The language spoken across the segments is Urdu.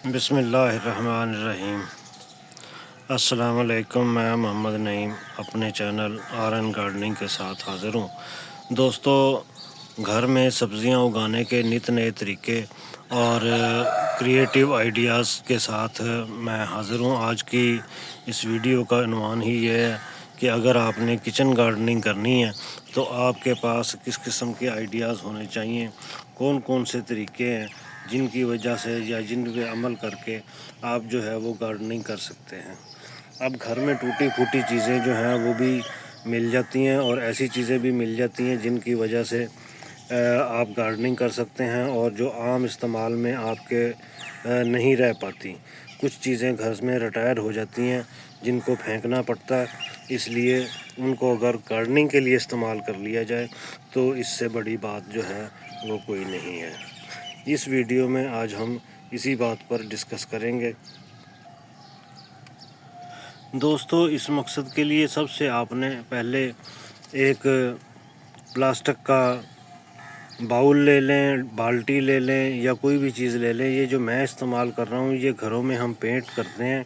بسم اللہ الرحمن الرحیم۔ السلام علیکم، میں محمد نعیم اپنے چینل آر این گارڈننگ کے ساتھ حاضر ہوں۔ دوستو، گھر میں سبزیاں اگانے کے نت نئے طریقے اور کریٹیو آئیڈیاز کے ساتھ میں حاضر ہوں۔ آج کی اس ویڈیو کا عنوان ہی یہ ہے کہ اگر آپ نے کچن گارڈننگ کرنی ہے تو آپ کے پاس کس قسم کے آئیڈیاز ہونے چاہیے، کون کون سے طریقے ہیں جن کی وجہ سے یا جن پہ عمل کر کے آپ جو ہے وہ گارڈننگ کر سکتے ہیں۔ اب گھر میں ٹوٹی پھوٹی چیزیں جو ہیں وہ بھی مل جاتی ہیں اور ایسی چیزیں بھی مل جاتی ہیں جن کی وجہ سے آپ گارڈننگ کر سکتے ہیں اور جو عام استعمال میں آپ کے نہیں رہ پاتی۔ کچھ چیزیں گھر میں ریٹائر ہو جاتی ہیں جن کو پھینکنا پڑتا ہے، اس لیے ان کو اگر گارڈننگ کے لیے استعمال کر لیا جائے تو اس سے بڑی بات جو ہے وہ کوئی نہیں ہے۔ اس ویڈیو میں آج ہم اسی بات پر ڈسکس کریں گے۔ دوستو، اس مقصد کے لیے سب سے آپ نے پہلے ایک پلاسٹک کا باؤل لے لیں، بالٹی لے لیں یا کوئی بھی چیز لے لیں۔ یہ جو میں استعمال کر رہا ہوں یہ گھروں میں ہم پینٹ کرتے ہیں۔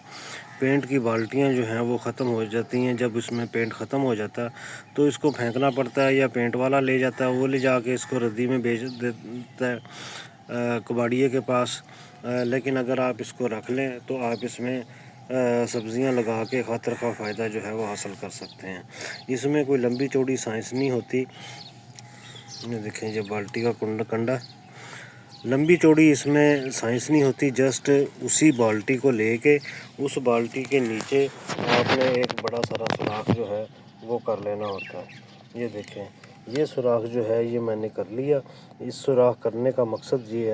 پینٹ کی بالٹیاں جو ہیں وہ ختم ہو جاتی ہیں، جب اس میں پینٹ ختم ہو جاتا ہے تو اس کو پھینکنا پڑتا ہے یا پینٹ والا لے جاتا ہے، وہ لے جا کے اس کو ردی میں بیچ دیتا ہے کباڑیے کے پاس۔ لیکن اگر آپ اس کو رکھ لیں تو آپ اس میں سبزیاں لگا کے خاطر خواہ فائدہ جو ہے وہ حاصل کر سکتے ہیں۔ اس میں کوئی لمبی چوڑی سائنس نہیں ہوتی۔ یہ دیکھیں، یہ بالٹی کا کنڈا لمبی چوڑی اس میں سائنس نہیں ہوتی۔ جسٹ اسی بالٹی کو لے کے اس بالٹی کے نیچے آپ نے ایک بڑا سارا سوراخ جو ہے وہ کر لینا ہوتا ہے۔ یہ دیکھیں، یہ سوراخ جو ہے یہ میں نے کر لیا۔ اس سوراخ کرنے کا مقصد یہ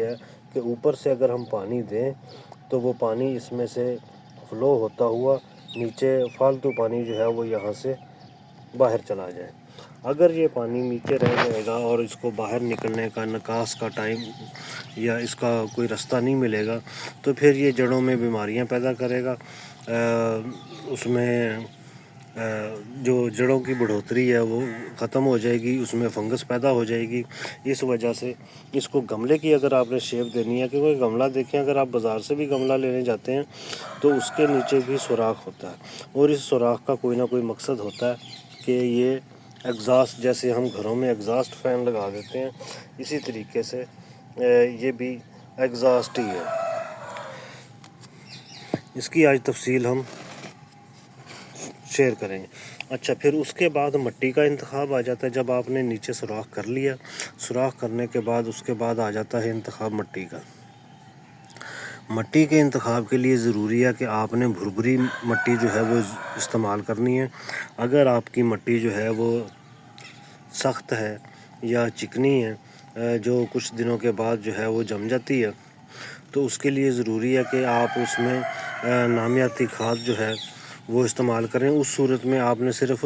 ہے کہ اوپر سے اگر ہم پانی دیں تو وہ پانی اس میں سے فلو ہوتا ہوا نیچے فالتو پانی جو ہے وہ یہاں سے باہر چلا جائے۔ اگر یہ پانی نیچے رہ جائے گا اور اس کو باہر نکلنے کا نکاس کا ٹائم یا اس کا کوئی رستہ نہیں ملے گا تو پھر یہ جڑوں میں بیماریاں پیدا کرے گا۔ اس میں جو جڑوں کی بڑھوتری ہے وہ ختم ہو جائے گی، اس میں فنگس پیدا ہو جائے گی۔ اس وجہ سے اس کو گملے کی اگر آپ نے شیپ دینی ہے، کیونکہ گملہ دیکھیں، اگر آپ بازار سے بھی گملہ لینے جاتے ہیں تو اس کے نیچے بھی سوراخ ہوتا ہے اور اس سوراخ کا کوئی نہ کوئی مقصد ہوتا ہے کہ یہ ایگزاسٹ، جیسے ہم گھروں میں ایگزاسٹ فین لگا دیتے ہیں، اسی طریقے سے یہ بھی ایگزاسٹ ہی ہے۔ اس کی آج تفصیل ہم شیئر کریں گے۔ اچھا، پھر اس کے بعد مٹی کا انتخاب آ جاتا ہے۔ جب آپ نے نیچے سوراخ کر لیا، سوراخ کرنے کے بعد اس کے بعد آ جاتا ہے انتخاب مٹی کا۔ مٹی کے انتخاب کے لیے ضروری ہے کہ آپ نے بھربھری مٹی جو ہے وہ استعمال کرنی ہے۔ اگر آپ کی مٹی جو ہے وہ سخت ہے یا چکنی ہے جو کچھ دنوں کے بعد جو ہے وہ جم جاتی ہے تو اس کے لیے ضروری ہے کہ آپ اس میں نامیاتی کھاد جو ہے وہ استعمال کریں۔ اس صورت میں آپ نے صرف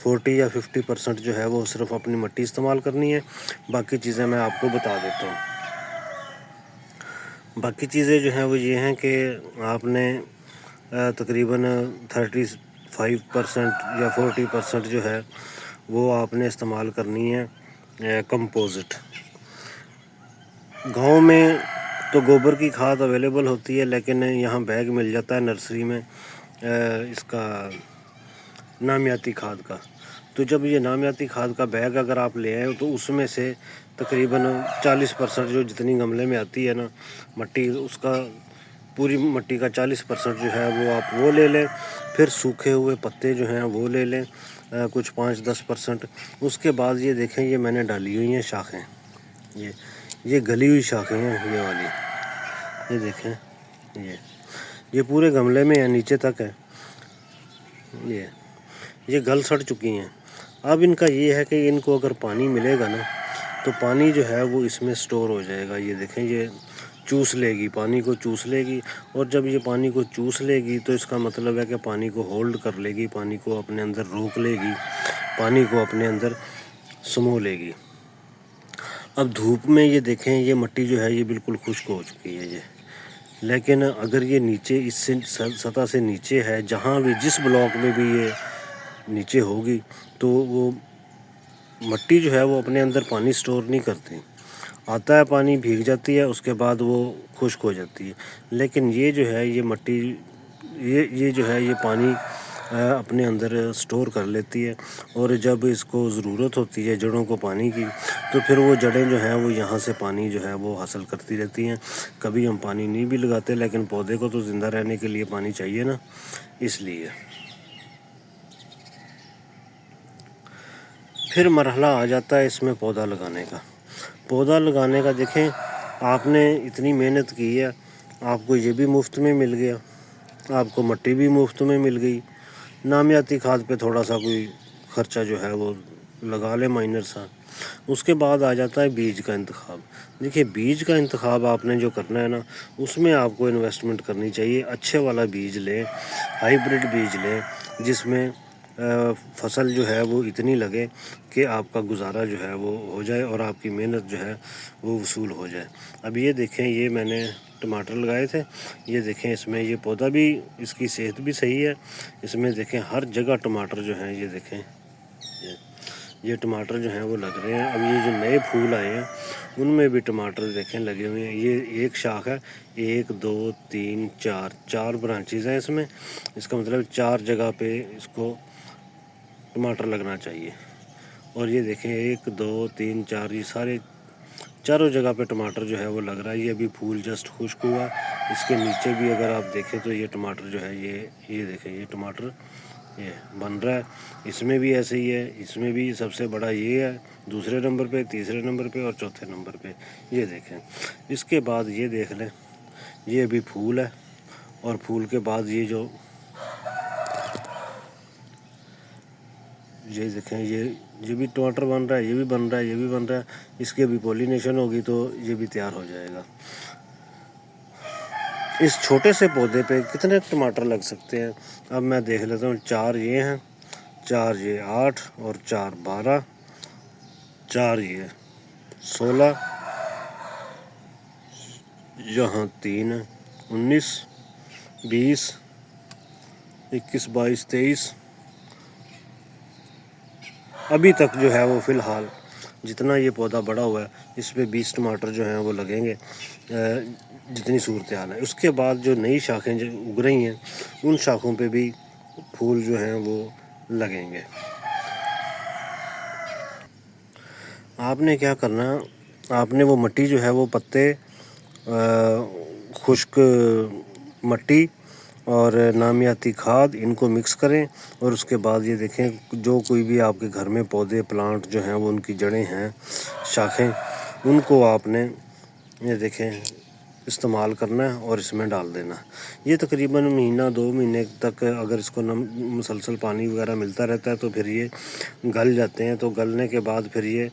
40 یا 50% جو ہے وہ صرف اپنی مٹی استعمال کرنی ہے، باقی چیزیں میں آپ کو بتا دیتا ہوں۔ باقی چیزیں جو ہیں وہ یہ ہیں کہ آپ نے تقریباً 35% یا 40% جو ہے وہ آپ نے استعمال کرنی ہے کمپوزٹ۔ گاؤں میں تو گوبر کی کھاد اویلیبل ہوتی ہے، لیکن یہاں بیگ مل جاتا ہے نرسری میں اس کا نامیاتی کھاد کا۔ تو جب یہ نامیاتی کھاد کا بیگ اگر آپ لے آئیں تو اس میں سے تقریباً 40% جو جتنی گملے میں آتی ہے نا مٹی، اس کا پوری مٹی کا 40% جو ہے وہ آپ وہ لے لیں۔ پھر سوکھے ہوئے پتے جو ہیں وہ لے لیں، کچھ 5-10%۔ اس کے بعد یہ دیکھیں، یہ میں نے ڈالی ہوئی ہیں شاخیں، یہ گلی ہوئی شاخیں ہیں، یہ والی، یہ دیکھیں، یہ پورے گملے میں ہے، نیچے تک ہے، یہ گل سڑ چکی ہیں۔ اب ان کا یہ ہے کہ ان کو اگر پانی ملے گا نا تو پانی جو ہے وہ اس میں سٹور ہو جائے گا۔ یہ دیکھیں، یہ چوس لے گی، پانی کو چوس لے گی، اور جب یہ پانی کو چوس لے گی تو اس کا مطلب ہے کہ پانی کو ہولڈ کر لے گی، پانی کو اپنے اندر روک لے گی، پانی کو اپنے اندر سمو لے گی۔ اب دھوپ میں یہ دیکھیں، یہ مٹی جو ہے یہ بالکل خشک ہو چکی ہے لیکن اگر یہ نیچے اس سے سطح سے نیچے ہے، جہاں بھی جس بلاک میں بھی یہ نیچے ہوگی تو وہ مٹی جو ہے وہ اپنے اندر پانی سٹور نہیں کرتی۔ آتا ہے پانی بھیگ جاتی ہے، اس کے بعد وہ خشک ہو جاتی ہے۔ لیکن یہ جو ہے یہ مٹی یہ جو ہے یہ پانی اپنے اندر سٹور کر لیتی ہے، اور جب اس کو ضرورت ہوتی ہے جڑوں کو پانی کی تو پھر وہ جڑیں جو ہیں وہ یہاں سے پانی جو ہے وہ حاصل کرتی رہتی ہیں۔ کبھی ہم پانی نہیں بھی لگاتے، لیکن پودے کو تو زندہ رہنے کے لیے پانی چاہیے نا، اس لیے۔ پھر مرحلہ آ جاتا ہے اس میں پودا لگانے کا۔ پودا لگانے کا دیکھیں، آپ نے اتنی محنت کی ہے، آپ کو یہ بھی مفت میں مل گیا، آپ کو مٹی بھی مفت میں مل گئی، نامیاتی کھاد پہ تھوڑا سا کوئی خرچہ جو ہے وہ لگا لے مائنر سا۔ اس کے بعد آ جاتا ہے بیج کا انتخاب۔ دیکھیے بیج کا انتخاب آپ نے جو کرنا ہے نا، اس میں آپ کو انویسٹمنٹ کرنی چاہیے۔ اچھے والا بیج لیں، ہائیبریڈ بیج لیں، جس میں فصل جو ہے وہ اتنی لگے کہ آپ کا گزارا جو ہے وہ ہو جائے اور آپ کی محنت جو ہے وہ وصول ہو جائے۔ اب یہ دیکھیں، یہ میں نے ٹماٹر لگائے تھے، یہ دیکھیں اس میں یہ پودا بھی، اس کی صحت بھی صحیح ہے۔ اس میں دیکھیں ہر جگہ ٹماٹر جو ہیں، یہ دیکھیں یہ ٹماٹر جو ہیں وہ لگ رہے ہیں۔ اب یہ جو نئے پھول آئے ہیں ان میں بھی ٹماٹر دیکھیں لگے ہوئے ہیں۔ یہ ایک شاخ ہے، 1 2 3 4 برانچیز ہیں اس میں، اس کا مطلب 4 جگہ پہ اس کو ٹماٹر لگنا چاہیے۔ اور یہ دیکھیں 1 2 3 4 یہ سارے چاروں جگہ پہ ٹماٹر جو ہے وہ لگ رہا ہے۔ یہ ابھی پھول جسٹ خشک ہوا، اس کے نیچے بھی اگر آپ دیکھیں تو یہ ٹماٹر جو ہے یہ دیکھیں یہ ٹماٹر یہ بن رہا ہے۔ اس میں بھی ایسے ہی ہے، اس میں بھی سب سے بڑا یہ ہے، دوسرے نمبر پہ، تیسرے نمبر پہ اور چوتھے نمبر پہ، یہ دیکھیں۔ اس کے بعد یہ دیکھ لیں، یہ ابھی پھول ہے، اور پھول کے بعد یہ دیکھیں یہ بھی ٹماٹر بن رہا ہے، یہ بھی بن رہا ہے، یہ بھی بن رہا ہے۔ اس کی ابھی پولینیشن ہوگی تو یہ بھی تیار ہو جائے گا۔ اس چھوٹے سے پودے پہ کتنے ٹماٹر لگ سکتے ہیں؟ اب میں دیکھ لیتا ہوں، 4 یہ ہیں، 4 یہ 8 اور 4 12، 4 یہ 16، یہاں 3 ہے، 19 20 21 22 23۔ ابھی تک جو ہے وہ فی الحال جتنا یہ پودا بڑا ہوا ہے اس پہ 20 ٹماٹر جو ہیں وہ لگیں گے، جتنی صورتحال ہے۔ اس کے بعد جو نئی شاخیں جو اگ رہی ہیں ان شاخوں پہ بھی پھول جو ہیں وہ لگیں گے۔ آپ نے کیا کرنا، آپ نے وہ مٹی جو ہے وہ پتے، خشک مٹی اور نامیاتی کھاد ان کو مکس کریں، اور اس کے بعد یہ دیکھیں جو کوئی بھی آپ کے گھر میں پودے پلانٹ جو ہیں وہ ان کی جڑیں ہیں، شاخیں، ان کو آپ نے یہ دیکھیں استعمال کرنا ہے اور اس میں ڈال دینا۔ یہ تقریباً مہینہ 2 مہینے تک اگر اس کو مسلسل پانی وغیرہ ملتا رہتا ہے تو پھر یہ گل جاتے ہیں، تو گلنے کے بعد پھر یہ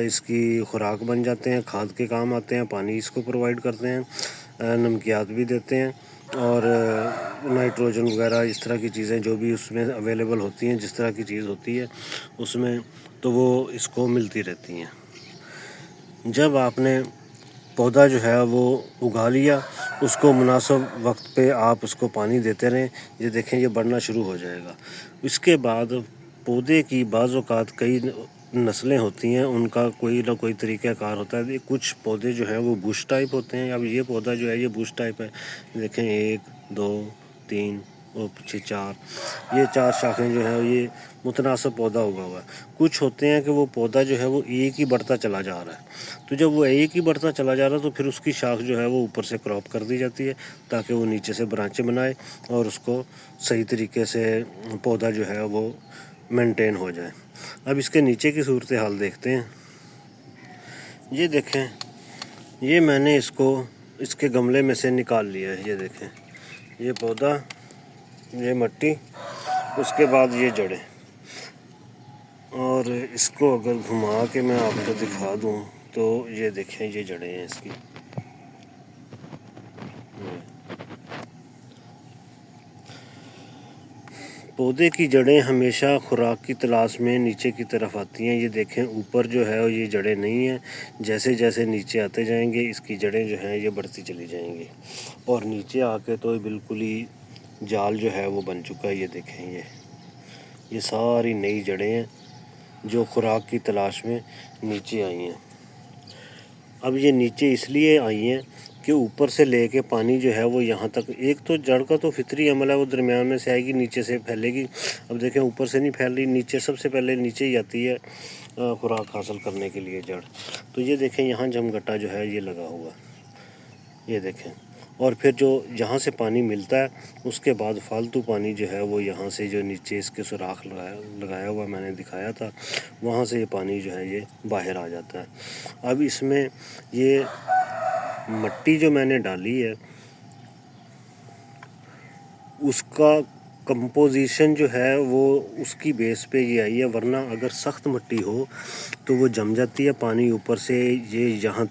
اس کی خوراک بن جاتے ہیں، کھاد کے کام آتے ہیں، پانی اس کو پرووائڈ کرتے ہیں، نمکیات بھی دیتے ہیں، اور نائٹروجن وغیرہ اس طرح کی چیزیں جو بھی اس میں اویلیبل ہوتی ہیں، جس طرح کی چیز ہوتی ہے اس میں، تو وہ اس کو ملتی رہتی ہیں۔ جب آپ نے پودا جو ہے وہ اگا لیا، اس کو مناسب وقت پہ آپ اس کو پانی دیتے رہیں، یہ دیکھیں یہ بڑھنا شروع ہو جائے گا۔ اس کے بعد پودے کی بعض اوقات کئی نسلیں ہوتی ہیں، ان کا کوئی نہ کوئی طریقہ کار ہوتا ہے۔ کچھ پودے جو ہیں وہ بش ٹائپ ہوتے ہیں۔ اب یہ پودا جو ہے یہ بش ٹائپ ہے، دیکھیں 1 2 3 اور پیچھے 4، یہ 4 شاخیں جو ہیں یہ متناسب پودا اگا ہوا ہے۔ کچھ ہوتے ہیں کہ وہ پودا جو ہے وہ ایک ہی بڑھتا چلا جا رہا ہے، تو جب وہ ایک ہی بڑھتا چلا جا رہا ہے تو پھر اس کی شاخ جو ہے وہ اوپر سے کراپ کر دی جاتی ہے تاکہ وہ نیچے سے برانچیں بنائے اور اس کو صحیح طریقے سے پودا جو ہے وہ مینٹین ہو جائے۔ اب اس کے نیچے کی صورتحال دیکھتے ہیں۔ یہ دیکھیں، یہ میں نے اس کے گملے میں سے نکال لیا ہے، یہ دیکھیں یہ پودا، یہ مٹی، اس کے بعد یہ جڑیں، اور اس کو اگر گھما کے میں آپ کو دکھا دوں تو یہ دیکھیں یہ جڑیں ہیں اس کی۔ پودے کی جڑیں ہمیشہ خوراک کی تلاش میں نیچے کی طرف آتی ہیں۔ یہ دیکھیں اوپر جو ہے یہ جڑیں نہیں ہیں، جیسے جیسے نیچے آتے جائیں گے اس کی جڑیں جو ہیں یہ بڑھتی چلی جائیں گی، اور نیچے آ کے تو بالکل ہی جال جو ہے وہ بن چکا ہے۔ یہ دیکھیں یہ ساری نئی جڑیں ہیں جو خوراک کی تلاش میں نیچے آئی ہیں۔ اب یہ نیچے اس لیے آئی ہیں کہ اوپر سے لے کے پانی جو ہے وہ یہاں تک، ایک تو جڑ کا تو فطری عمل ہے، وہ درمیان میں سے آئے گی، نیچے سے پھیلے گی۔ اب دیکھیں اوپر سے نہیں پھیل رہی، نیچے سب سے پہلے نیچے ہی آتی ہے خوراک حاصل کرنے کے لیے جڑ۔ تو یہ دیکھیں یہاں جمگٹا جو ہے یہ لگا ہوا، یہ دیکھیں، اور پھر جو یہاں سے پانی ملتا ہے اس کے بعد فالتو پانی جو ہے وہ یہاں سے جو نیچے اس کے سوراخ لگایا ہوا میں نے دکھایا تھا، وہاں سے یہ پانی جو ہے یہ باہر آ جاتا ہے۔ اب اس میں یہ مٹی جو میں نے ڈالی ہے اس کا کمپوزیشن جو ہے وہ اس کی بیس پہ یہ آئی ہے، ورنہ اگر سخت مٹی ہو تو وہ جم جاتی ہے، پانی اوپر سے یہ یہاں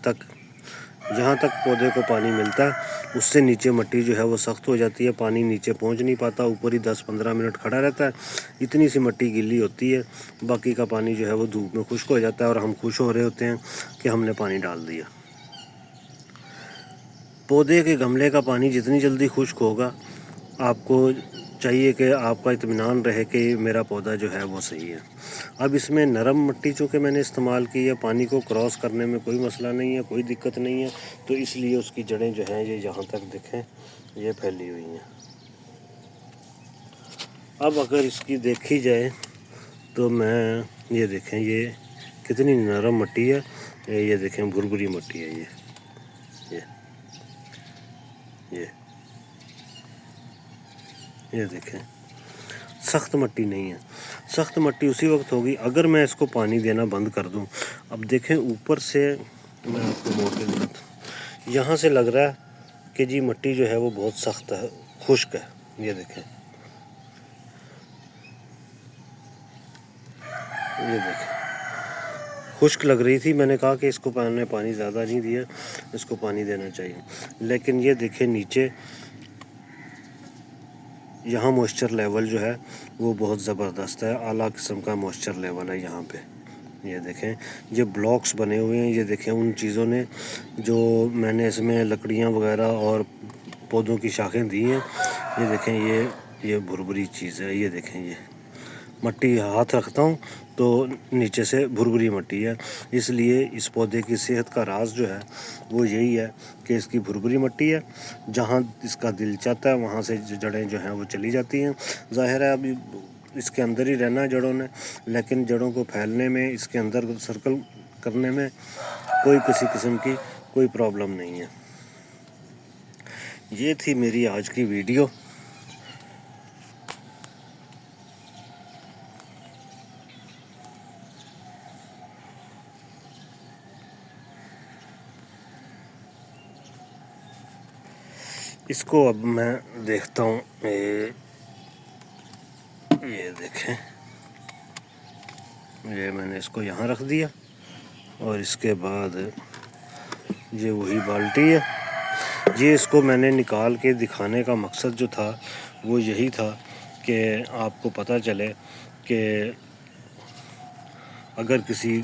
تک پودے کو پانی ملتا ہے، اس سے نیچے مٹی جو ہے وہ سخت ہو جاتی ہے، پانی نیچے پہنچ نہیں پاتا، اوپر ہی 10-15 منٹ کھڑا رہتا ہے، اتنی سی مٹی گیلی ہوتی ہے، باقی کا پانی جو ہے وہ دھوپ میں خشک ہو جاتا ہے، اور ہم خوش ہو رہے ہوتے ہیں کہ ہم نے پانی ڈال دیا۔ پودے کے گملے کا پانی جتنی جلدی خشک ہوگا، آپ کو چاہیے کہ آپ کا اطمینان رہے کہ میرا پودا جو ہے وہ صحیح ہے۔ اب اس میں نرم مٹی چونکہ میں نے استعمال کی ہے، پانی کو کراس کرنے میں کوئی مسئلہ نہیں ہے، کوئی دقت نہیں ہے، تو اس لیے اس کی جڑیں جو ہیں یہ یہاں تک دکھیں یہ پھیلی ہوئی ہیں۔ اب اگر اس کی دیکھی جائے تو میں یہ دیکھیں یہ کتنی نرم مٹی ہے، یہ دیکھیں بھربھری مٹی ہے، یہ دیکھیں سخت مٹی نہیں ہے۔ سخت مٹی اسی وقت ہوگی اگر میں اس کو پانی دینا بند کر دوں۔ اب دیکھیں اوپر سے میں آپ کو موڑ کے دکھاتا ہوں، یہاں سے لگ رہا ہے کہ جی مٹی جو ہے وہ بہت سخت ہے، خشک ہے، یہ دیکھیں، یہ دیکھیں خشک لگ رہی تھی، میں نے کہا کہ اس کو پانی زیادہ نہیں دیا، اس کو پانی دینا چاہیے، لیکن یہ دیکھیں نیچے یہاں موئسچر لیول جو ہے وہ بہت زبردست ہے، اعلیٰ قسم کا موئسچر لیول ہے یہاں پہ۔ یہ دیکھیں یہ بلاکس بنے ہوئے ہیں، یہ دیکھیں ان چیزوں نے جو میں نے اس میں لکڑیاں وغیرہ اور پودوں کی شاخیں دی ہیں، یہ دیکھیں یہ بھربھری چیز ہے، یہ دیکھیں یہ مٹی ہاتھ رکھتا ہوں تو نیچے سے بھربھری مٹی ہے، اس لیے اس پودے کی صحت کا راز جو ہے وہ یہی ہے کہ اس کی بھربھری مٹی ہے، جہاں اس کا دل چاہتا ہے وہاں سے جڑیں جو ہیں وہ چلی جاتی ہیں۔ ظاہر ہے ابھی اس کے اندر ہی رہنا ہے جڑوں نے، لیکن جڑوں کو پھیلنے میں، اس کے اندر سرکل کرنے میں کوئی کسی قسم کی کوئی پرابلم نہیں ہے۔ یہ تھی میری آج کی ویڈیو۔ اس کو اب میں دیکھتا ہوں، یہ دیکھیں یہ میں نے اس کو یہاں رکھ دیا، اور اس کے بعد یہ وہی بالٹی ہے، یہ اس کو میں نے نکال کے دکھانے کا مقصد جو تھا وہ یہی تھا کہ آپ کو پتہ چلے کہ اگر کسی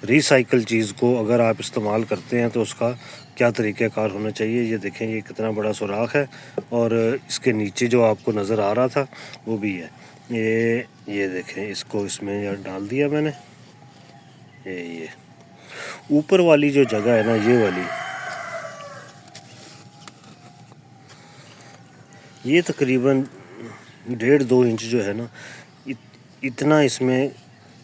ری سائیکل چیز کو اگر آپ استعمال کرتے ہیں تو اس کا کیا طریقہ کار ہونا چاہیے۔ یہ دیکھیں یہ کتنا بڑا سوراخ ہے، اور اس کے نیچے جو آپ کو نظر آ رہا تھا وہ بھی ہے، یہ دیکھیں اس کو اس میں ڈال دیا میں نے، یہ اوپر والی جو جگہ ہے نا، یہ والی، یہ تقریباً 1.5-2 انچ جو ہے نا، اتنا اس میں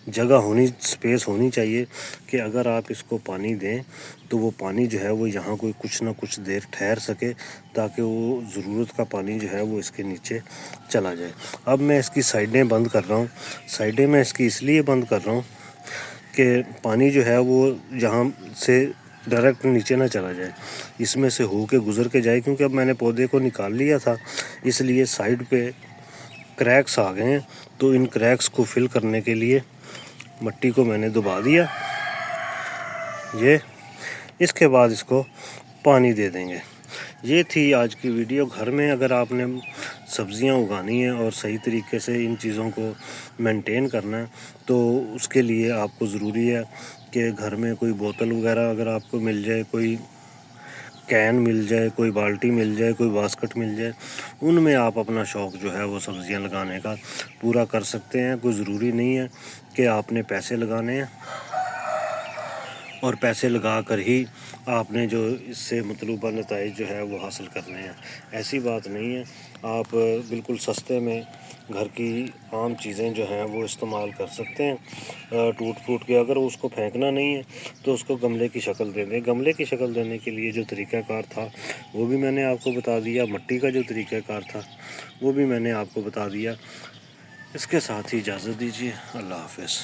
جگہ سپیس ہونی چاہیے کہ اگر آپ اس کو پانی دیں تو وہ پانی جو ہے وہ یہاں کوئی کچھ نہ کچھ دیر ٹھہر سکے، تاکہ وہ ضرورت کا پانی جو ہے وہ اس کے نیچے چلا جائے۔ اب میں اس کی سائڈیں بند کر رہا ہوں، سائڈیں میں اس کی اس لیے بند کر رہا ہوں کہ پانی جو ہے وہ یہاں سے ڈائریکٹ نیچے نہ چلا جائے، اس میں سے ہو کے گزر کے جائے، کیونکہ اب میں نے پودے کو نکال لیا تھا، اس لیے سائڈ پہ کریکس آ گئے ہیں، تو ان کریکس کو فل کرنے کے لیے مٹی کو میں نے دبا دیا، یہ اس کے بعد اس کو پانی دے دیں گے۔ یہ تھی آج کی ویڈیو۔ گھر میں اگر آپ نے سبزیاں اگانی ہیں اور صحیح طریقے سے ان چیزوں کو مینٹین کرنا ہے تو اس کے لیے آپ کو ضروری ہے کہ گھر میں کوئی بوتل وغیرہ اگر آپ کو مل جائے، کوئی کین مل جائے، کوئی بالٹی مل جائے، کوئی باسکٹ مل جائے، ان میں آپ اپنا شوق جو ہے وہ سبزیاں لگانے کا پورا کر سکتے ہیں۔ کوئی ضروری نہیں ہے کہ آپ نے پیسے لگانے ہیں، اور پیسے لگا کر ہی آپ نے جو اس سے مطلوبہ نتائج جو ہے وہ حاصل کرنے ہیں۔ ایسی بات نہیں ہے، آپ بالکل سستے میں گھر کی عام چیزیں جو ہیں وہ استعمال کر سکتے ہیں ٹوٹ پھوٹ کے۔ اگر اس کو پھینکنا نہیں ہے تو اس کو گملے کی شکل دے دیں۔ گملے کی شکل دینے کے لیے جو طریقہ کار تھا وہ بھی میں نے آپ کو بتا دیا، مٹی کا جو طریقہ کار تھا وہ بھی میں نے آپ کو بتا دیا۔ اس کے ساتھ ہی اجازت دیجیے، اللہ حافظ۔